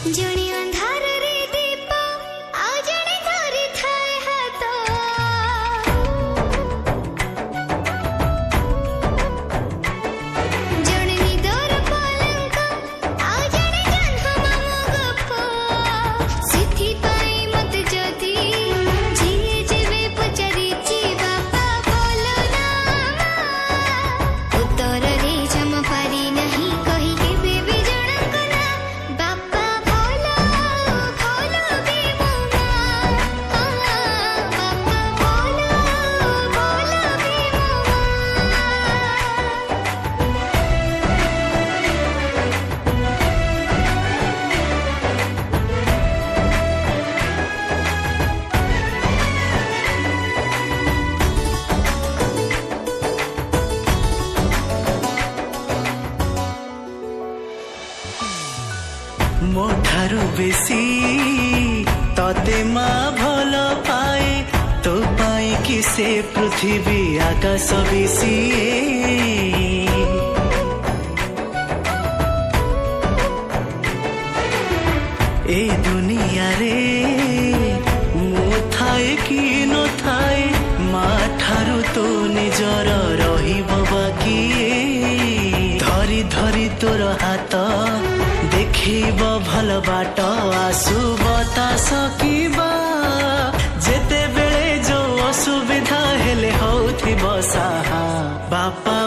ଜଣେ ଅନ୍ଧାରରେ ଦୀପ ଆଉ ଜଣେ ଧରିଥାଏ ହାତ ଜଣେ ନିଦର ପଲଙ୍କ ଆଉ ଜଣେ ଜହ୍ନମାମୁଁ ଗପ ସେଥିପାଇଁ ମତେ ଯଦି ଯିଏ ଯେବେ ପଚାରିଛି ବାପା ଭଲ ନା ଉତ୍ତରରେ ଜମା ପାରି ନାହିଁ କହି କେବେ ବି ଜଣଙ୍କ ନା ବାପା ଭଲ ଭଲ ବି ମୋ ମା ବାପା ଭଲ ଭଲ ବି ମୋ ମୋ ଠାରୁ ବେଶୀ ତତେ ମା ଭଲ ପାଏ ତୋ ପାଇଁ କି ସେ ପୃଥିବୀ ଆକାଶ ବେଶୀ ଏ ଦୁନିଆରେ ମୁଁ ଥାଏ କି ନଥାଏ ମା ଠାରୁ ତୋ ନିଜର ରହିବ ବାକି ଧରି ଧରି ତୋର ହାତ ଦେଖିବ ଭଲ ବାଟ ଆସୁ ବତାସ କିବା ଯେତେବେଳେ ଯୋଉ ଅସୁବିଧା ହେଲେ ହଉଥିବ ସାହା ବାପା